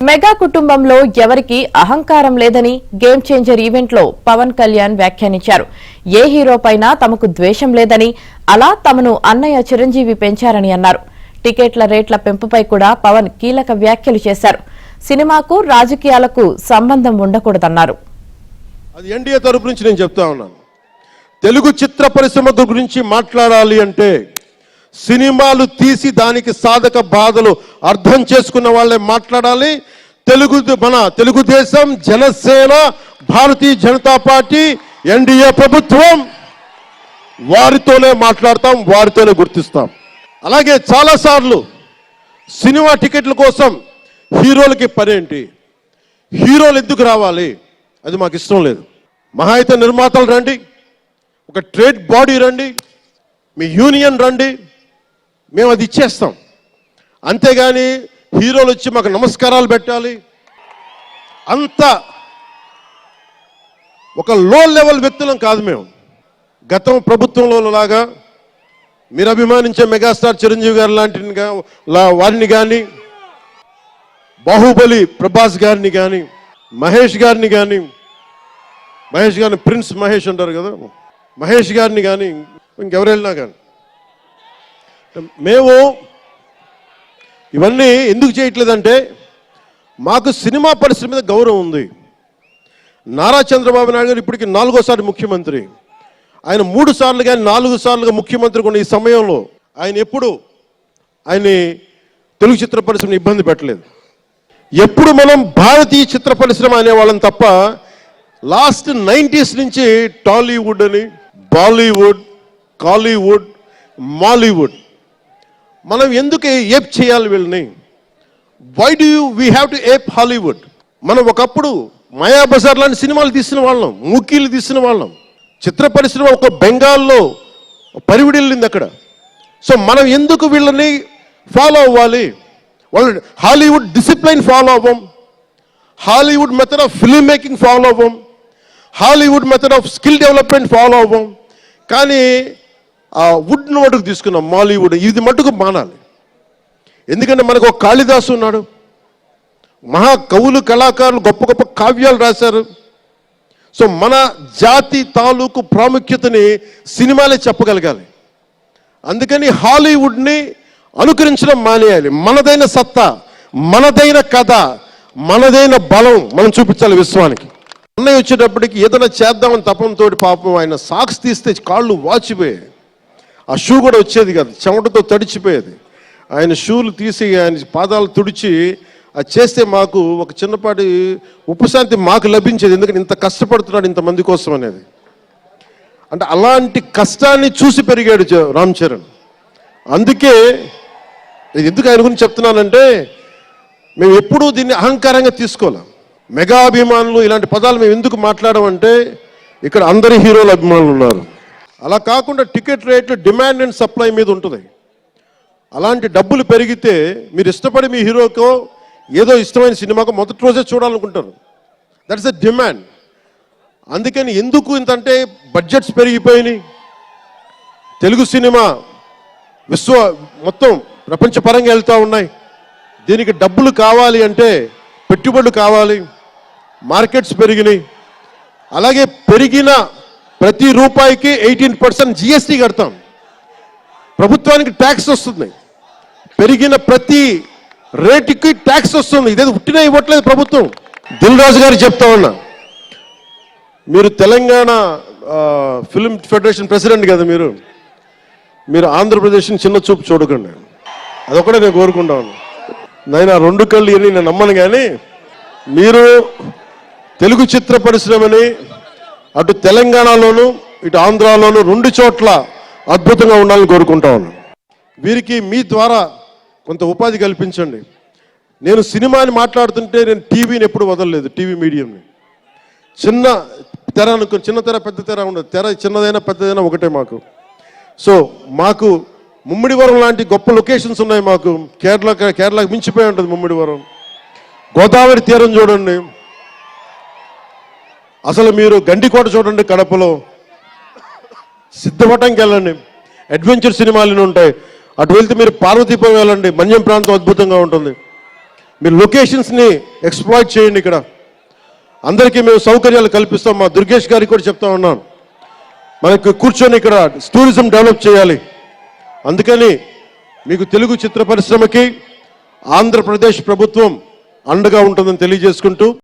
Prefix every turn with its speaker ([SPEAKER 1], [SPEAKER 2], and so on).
[SPEAKER 1] Mega కుటుంబంలో ఎవరికి అహంకారం లేదని గేమ్ చేంజర్ ఈవెంట్ లో పవన్ కళ్యాణ్ వ్యాఖ్యానించారు. ఏ హీరో పైన తమకు ద్వేషం లేదని, అలా తమను అన్నయ్య చిరంజీవి పెంచారని అన్నారు. టికెట్ల రేట్ల పెంపుపై కూడా పవన్ కీలక వ్యాఖ్యలు చేశారు. సినిమాకు రాజకీయాలకు సంబంధం ఉండకూడదన్నారు.
[SPEAKER 2] అది ఎన్డీఏ తరపు నుంచి నేను చెప్తా ఉన్నాను. తెలుగు చిత్ర పరిశ్రమ గురించి మాట్లాడాలి అంటే సినిమాలు తీసి దానికి సాధక బాధలు అర్థం చేసుకున్న వాళ్ళే మాట్లాడాలి. మన తెలుగుదేశం, జనసేన, భారతీయ జనతా పార్టీ, ఎన్డీఏ ప్రభుత్వం వారితోనే మాట్లాడతాం, వారితోనే గుర్తిస్తాం. అలాగే చాలాసార్లు సినిమా టికెట్ల కోసం హీరోలకి పనేంటి, హీరోలు ఎందుకు రావాలి, అది మాకు ఇష్టం లేదు. మహా అయితే నిర్మాతలు రండి, ఒక ట్రేడ్ బాడీ రండి, మీ యూనియన్ రండి, మేము అది ఇచ్చేస్తాం. అంతేగాని హీరోలు వచ్చి మాకు నమస్కారాలు పెట్టాలి, అంత ఒక లో లెవెల్ వ్యక్తులం కాదు మేము. గతం ప్రభుత్వంలో లాగా మీరు అభిమానించే మెగాస్టార్ చిరంజీవి గారు లాంటి వారిని కానీ, బాహుబలి ప్రభాస్ గారిని కానీ, మహేష్ గారిని ప్రిన్స్ మహేష్ అంటారు కదా, మహేష్ గారిని కానీ, ఇంకెవరు వెళ్ళినా కానీ మేము ఇవన్నీ ఎందుకు చేయట్లేదంటే మాకు సినిమా పరిశ్రమ మీద గౌరవం ఉంది. నారా చంద్రబాబు నాయుడు గారు ఇప్పటికి 4వ ముఖ్యమంత్రి. ఆయన 3 సార్లు కానీ 4 సార్లుగా ముఖ్యమంత్రి ఉన్న ఈ సమయంలో ఆయన ఎప్పుడు తెలుగు చిత్ర పరిశ్రమను ఇబ్బంది పెట్టలేదు. ఎప్పుడు మనం భారతీయ చిత్ర పరిశ్రమ అనేవాళ్ళం తప్ప లాస్ట్ 90s నుంచి టాలీవుడ్ అని, బాలీవుడ్, కాలీవుడ్, మాలీవుడ్ మనం ఎందుకు ఏప్ చేయాలి వీళ్ళని? Why do we have to ape Hollywood? మనం ఒకప్పుడు మాయాబజార్ లాంటి సినిమాలు తీసిన వాళ్ళం, మూకీలు తీసిన వాళ్ళం. చిత్ర పరిశ్రమ ఒక బెంగాల్లో పరివిడిల్లింది అక్కడ. సో మనం ఎందుకు వీళ్ళని ఫాలో అవ్వాలి? వాళ్ళు హాలీవుడ్ డిసిప్లైన్ ఫాలో అవ్వం, Hollywood method of film making follow అవ్వం, Hollywood method of skill development follow అవ్వం. కానీ ఆ వుడ్ మటుకు తీసుకున్నాం మాలీవుడ్, ఇది మటుకు మానాలి. ఎందుకంటే మనకు ఒక కాళిదాసు ఉన్నాడు, మహా కవులు, కళాకారులు గొప్ప గొప్ప కావ్యాలు రాశారు. సో మన జాతి తాలూకు ప్రాముఖ్యతని సినిమాలే చెప్పగలగాలి. అందుకని హాలీవుడ్ని అనుకరించడం మానేయాలి. మనదైన సత్తా, మనదైన కథ, మనదైన బలం మనం చూపించాలి విశ్వానికి. అన్నయ్య వచ్చేటప్పటికి ఏదైనా చేద్దామని తపంతో పాపం ఆయన సాక్స్ తీస్తే కాళ్ళు వాచిపోయాయి, ఆ షూ కూడా వచ్చేది కాదు, చెమటతో తడిచిపోయేది. ఆయన షూలు తీసి ఆయన పాదాలు తుడిచి అది చేస్తే మాకు ఒక చిన్నపాటి ఉపశాంతి మాకు లభించేది. ఎందుకంటే ఇంత కష్టపడుతున్నాడు ఇంతమంది కోసం అనేది. అంటే అలాంటి కష్టాన్ని చూసి పెరిగాడు రామ్ చరణ్. అందుకే ఎందుకు ఆయన గురించి చెప్తున్నానంటే మేము ఎప్పుడూ దీన్ని అహంకారంగా తీసుకోలేం. మెగా అభిమానులు ఇలాంటి పదాలు మేము ఎందుకు మాట్లాడమంటే ఇక్కడ అందరి హీరోల అభిమానులు ఉన్నారు. అలా కాకుండా టికెట్ రేట్లు డిమాండ్ అండ్ సప్లై మీద ఉంటుంది. అలాంటి డబ్బులు పెరిగితే మీరు ఇష్టపడి మీ హీరోకో ఏదో ఇష్టమైన సినిమాకో మొదటి రోజే చూడాలనుకుంటారు. That's the demand. అందుకని ఎందుకు ఇంతంటే బడ్జెట్స్ పెరిగిపోయినాయి. తెలుగు సినిమా మొత్తం ప్రపంచపరంగా వెళ్తూ ఉన్నాయి. దీనికి డబ్బులు కావాలి అంటే పెట్టుబడులు కావాలి, మార్కెట్స్ పెరిగినాయి. అలాగే పెరిగిన ప్రతి రూపాయికి 18% జిఎస్టీ కడతాం, ప్రభుత్వానికి ట్యాక్స్ వస్తుంది. పెరిగిన ప్రతి రేటుకి ట్యాక్స్ వస్తుంది. ఇదేదో ఉట్టినా ఇవ్వట్లేదు ప్రభుత్వం. దిల్ రాజు గారు చెప్తా ఉన్నా, మీరు తెలంగాణ ఫిల్మ్ ఫెడరేషన్ ప్రెసిడెంట్ కదా, మీరు ఆంధ్రప్రదేశ్ని చిన్న చూపు చూడకండి. అదొకటే నేను కోరుకుంటా ఉన్నా. నేను 2 కళ్ళు అని నేను నమ్మను, కానీ మీరు తెలుగు చిత్ర పరిశ్రమని అటు తెలంగాణలోను ఇటు ఆంధ్రాలోను 2 చోట్ల అద్భుతంగా ఉండాలని కోరుకుంటా ఉన్నాను. వీరికి మీ ద్వారా కొంత ఉపాధి కల్పించండి. నేను సినిమాని మాట్లాడుతుంటే నేను టీవీని ఎప్పుడు వదలలేదు, టీవీ మీడియంని. చిన్న తెర అనుకుని, చిన్న తెర పెద్ద తెర ఉండదు, తెర చిన్నదైనా పెద్దదైనా ఒకటే మాకు. సో మాకు ముమ్మిడివరం లాంటి గొప్ప లొకేషన్స్ ఉన్నాయి. మాకు కేరళకు మించిపోయి ఉంటుంది ముమ్మిడివరం. గోదావరి తీరం చూడండి, అసలు మీరు గండికోట చూడండి కడపలో, సిద్ధపటంకి వెళ్ళండి, అడ్వెంచర్ సినిమాలు ఉంటాయి. అటు వెళ్తే మీరు పార్వతీపురం వెళ్ళండి, మన్యం ప్రాంతం అద్భుతంగా ఉంటుంది. మీరు లొకేషన్స్ని ఎక్స్ప్లాయిట్ చేయండి. ఇక్కడ అందరికీ మేము సౌకర్యాలు కల్పిస్తాం. మా దుర్గేష్ గారికి కూడా చెప్తా ఉన్నాను, మనకు కూర్చొని ఇక్కడ టూరిజం డెవలప్ చేయాలి. అందుకని మీకు తెలుగు చిత్ర పరిశ్రమకి ఆంధ్రప్రదేశ్ ప్రభుత్వం అండగా ఉంటుందని తెలియజేసుకుంటూ